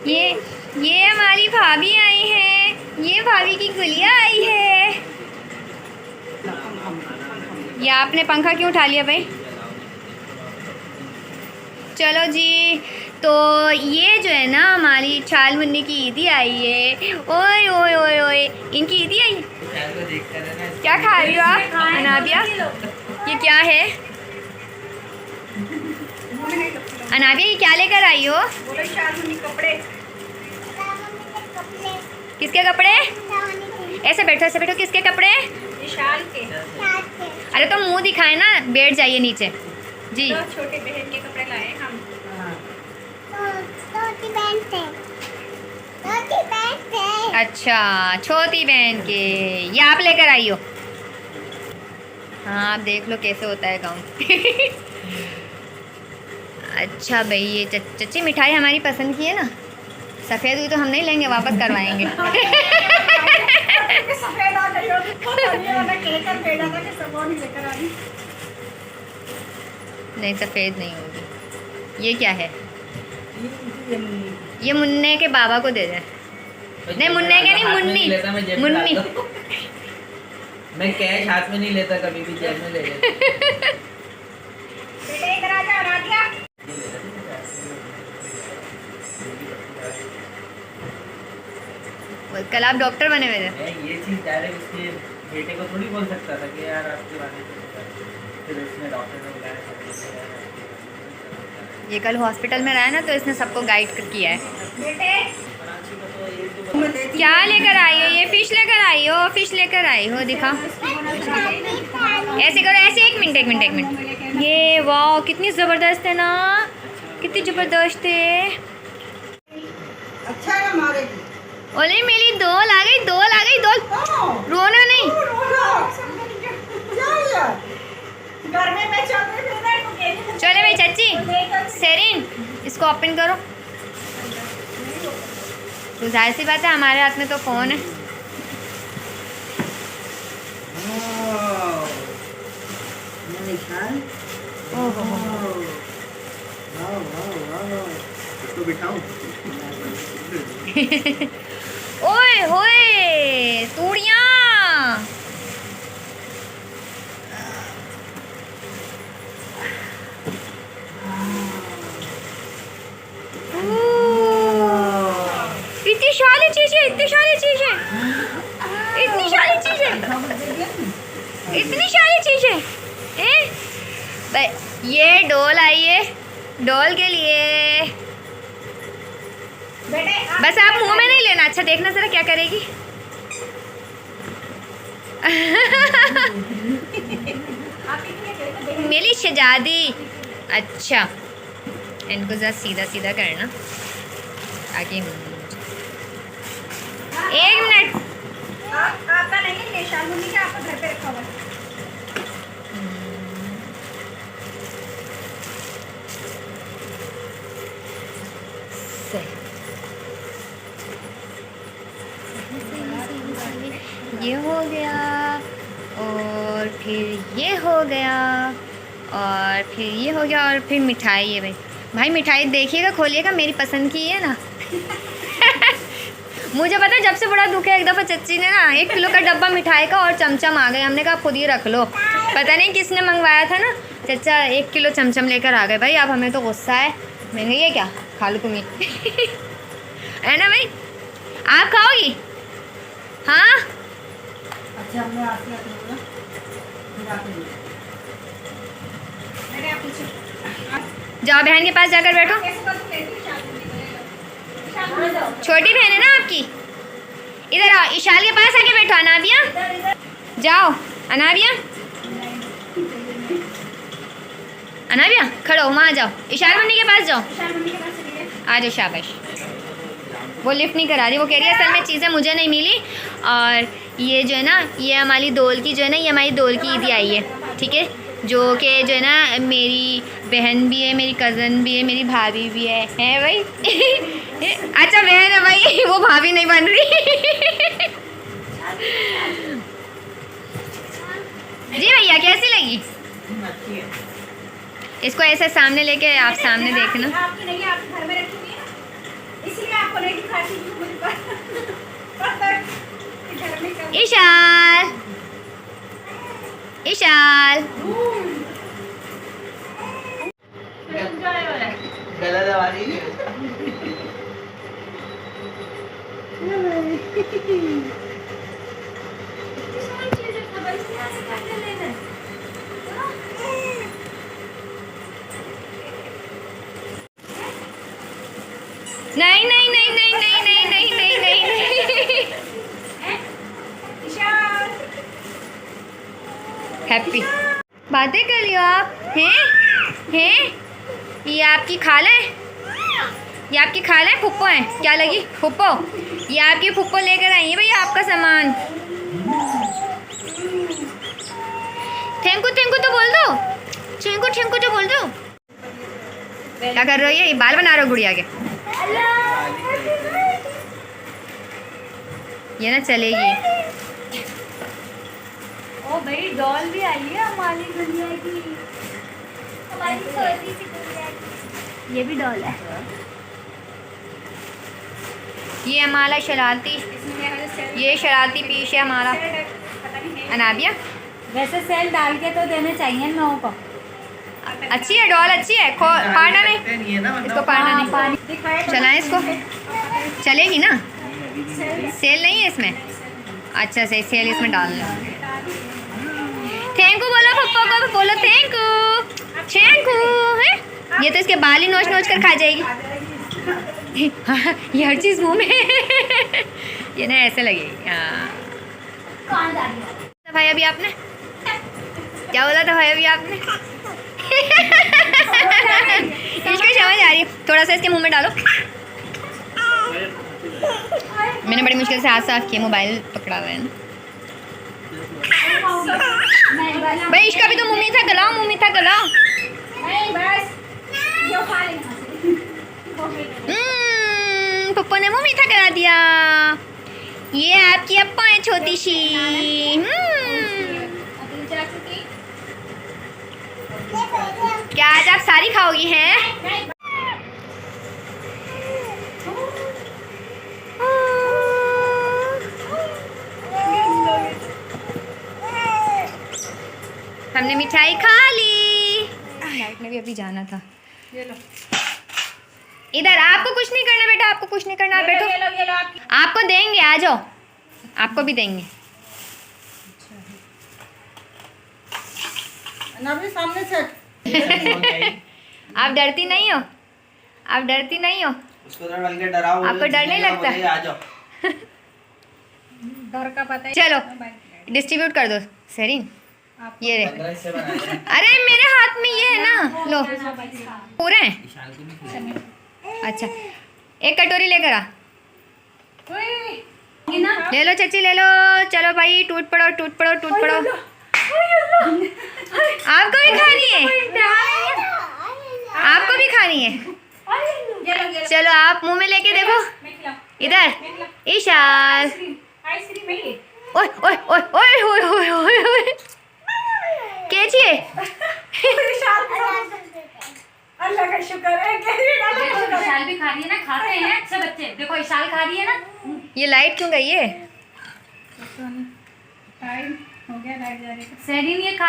ये हमारी भाभी आई है, ये भाभी की गुलिया आई है। ये आपने पंखा क्यों उठा लिया भाई? चलो जी, तो ये जो है ना हमारी छाल मुन्नी की ईदी आई है। ओए ओए ओए ओए, इनकी ईदी आई है। क्या खा रही हो आप अनाबिया? ये क्या है अनाबिया, ये क्या लेकर आई हो? कपड़े। किसके कपड़े? ऐसे बैठो, ऐसे बैठो। किसके कपड़े? ये शाल के। अरे तो मुंह दिखाए ना, बैठ जाइए नीचे जी। तो छोटे बहन के कपड़े लाए हम। अच्छा, छोटी बहन के ये आप लेकर आई हो। हाँ, आप देख लो कैसे होता है गाँव। अच्छा भाई, ये चच्ची मिठाई हमारी पसंद की है ना। सफ़ेद हुई तो हम नहीं लेंगे, वापस करवाएंगे। सफेद आ गई हो तो कहकर भेजा था कि सब नहीं लेकर आई। नहीं, सफ़ेद नहीं होगी। ये क्या है? ये मुन्ने के बाबा को दे दे। नहीं, मुन्ने के नहीं, मुन्नी मुन्नी। मैं कैश हाथ में नहीं लेता, कभी भी जेब में ले लेता। बेटे इधर आ जा, राधिया। कल आप डॉक्टर बने हुए थे। ये चीज डायरेक्ट उसके बेटे को थोड़ी बोल सकता था कि यार आपके बारे में, फिर उसने डॉक्टर ने बुलाया। ये कल हॉस्पिटल में रहा ना, तो इसने सबको गाइड किया है। बेटे क्या लेकर आई हो? ये फिश लेकर आई हो, फिश लेकर आई हो, दिखा। ऐसे करो, ऐसे। एक मिनट एक मिनट एक मिनट। ये वाह, कितनी ज़बरदस्त है ना, कितनी ज़बरदस्त है। अच्छा है मारेगी। ओले मेरी दोल आ गई, दोल आ गई, दोल। रोना नहीं। घर में मैं चलते फिर चले भाई चाची, सेरिन इसको ओपन करो। तो जाहिर सी बात है, हमारे हाथ में तो फ़ोन है। इसको बिठाऊं? ओए होए तूड़ियाँ। इतनी सारी चीजें, इतनी सारी चीजें, इतनी सारी चीजें, इतनी सारी चीजें। ये डॉल आई है, डॉल के लिए। बस आप मुंह में नहीं लेना। अच्छा, देखना जरा क्या करेगी। मेरी शहजादी। अच्छा, इनको जरा सीधा सीधा करना ताकि। एक मिनट। आपका नहीं है, शालमुनी का आपका घर पे रखा हुआ है। ये हो गया, और फिर ये हो गया, और फिर ये हो गया, और फिर मिठाई है भाई। भाई मिठाई देखिएगा, खोलिएगा, मेरी पसंद की है ना। मुझे पता है, जब से बड़ा दुख है, एक दफ़ा चच्ची ने ना 1 किलो का डब्बा मिठाई का और चमचम आ गए। हमने कहा खुद ही रख लो। पता नहीं किसने मंगवाया था ना, चचा 1 किलो चमचम लेकर आ गए भाई। अब हमें तो गुस्सा है। मैंने ये क्या खा लो तुम्हें। है ना भाई, आप खाओगी? हाँ, अच्छा हमने जाओ बहन के पास जाकर बैठो। छोटी बहन है ना आपकी। इधर आओ, इशाल के पास आके बैठो। अनाबिया जाओ, अनाबिया, अनाबिया खड़ो, वहाँ जाओ, इशाल मुन्नी के पास जाओ। आ जाओ, शाबाश। वो लिफ्ट नहीं करा रही, वो कह रही है असल में चीज़ें मुझे नहीं मिली। और ये जो है ना, ये हमारी दोल की जो है ना, ये हमारी दोल की ईदी आई है, ठीक है। जो कि जो है ना, मेरी बहन भी है, मेरी कज़न भी है, मेरी भाभी भी है भाई। अच्छा बहन है भाई, वो भाभी नहीं बन रही। जी भैया, कैसी लगी? इसको ऐसे सामने लेके आप सामने देखना। आपकी नहीं है, आपके घर में रखी हुई है, इसलिए आपको नहीं दिखाती हूँ, मुझे पता है कि घर में क्या ईशान, ईशान, गला दबा रही है। नहीं नहीं नहीं नहीं नहीं नहीं नहीं नहीं नहीं ईशान, हैप्पी बातें कर लियो आप हैं? ये आपकी खाला है, ये आपकी खाला है, फुप्पो है, क्या लगी फुप्पो? ये आपकी फुप्पो लेकर आई है भैया आपका सामान। थैंक यू तो बोल दो, थैंक यू तो बोल दो। क्या कर रही है? ये बाल बना रहे हो गुड़िया के? ये ना चलेगी। ओ भाई डॉल भी आई है हमारी दुनिया की, हमारी छोटी सी दुनिया की। ये भी डॉल है। ये हमारा शरारती, ये शरारती पीस है हमारा अनाबिया। वैसे सेल डाल के तो देने चाहिए इन लोगों को। अच्छी है डॉल, अच्छी है, पाड़ना नहीं, नहीं है ना, इसको पाड़ना नहीं, चलाएं इसको, चलेगी ना? सेल नहीं है इसमें? अच्छा सही, सेल इसमें डालना। थैंक यू बोलो पप्पा को, बोलो थैंक यू है। ये तो इसके बाल ही नोच नोच कर खा जाएगी। ये हर चीज़ मुंह में ये ना ऐसे लगेगी। हाँ भाई अभी आपने क्या बोला था? भाई अभी आपने इसको समझ आ रही है, थोड़ा सा इसके मुंह में डालो। मैंने बड़ी मुश्किल से हाथ साफ किया, मोबाइल पकड़ा हुआ है ना भाई। इसका भी तो मुंह मीठा गलाओ, मुंह मीठा गलाओ। नहीं बस जो खा लेना। पप्पा ने मुंह मीठा करा दिया। ये आपकी अप्पा है छोटी सी। क्या आज आप सारी खाओगी हैं? हमने मिठाई खा ली। लाइट ने भी अभी जाना था। इधर आपको कुछ नहीं करना बेटा, आपको कुछ नहीं करना, बैठो। ये लो आपको देंगे, आ जाओ, आपको भी देंगे। ना भी सामने से। आप डरती नहीं हो? आप डरती नहीं हो? उसको तो बल्कि डराओ, आपको डर नहीं लगता? आ जाओ। डर का पता है। चलो डिस्ट्रीब्यूट कर दो सेरिन। ये रे, 15 हिस्से बना दे। अरे मेरे हाथ में ये है ना, लो पूरे हैं। ईशान को भी खिला। अच्छा एक कटोरी लेकर आ, ले लो चाची ले लो। चलो भाई टूट पड़ो टूट पड़ो टूट पड़ो। आपको भी खानी है? आपको भी खानी है? चलो आप मुंह में लेके देखो। इधर ईशान, ओए ओए ओए ओए ओए ओए ओए ओए कैची है? अल्लाह का शुक्र है। देखो विशाल भी खा रही है ना, खाते हैं अच्छे बच्चे। देखो विशाल खा रही है ना। ये लाइट क्यों गई है? टाइम हो गया, लाइट जा रही है। सेरिन ये खा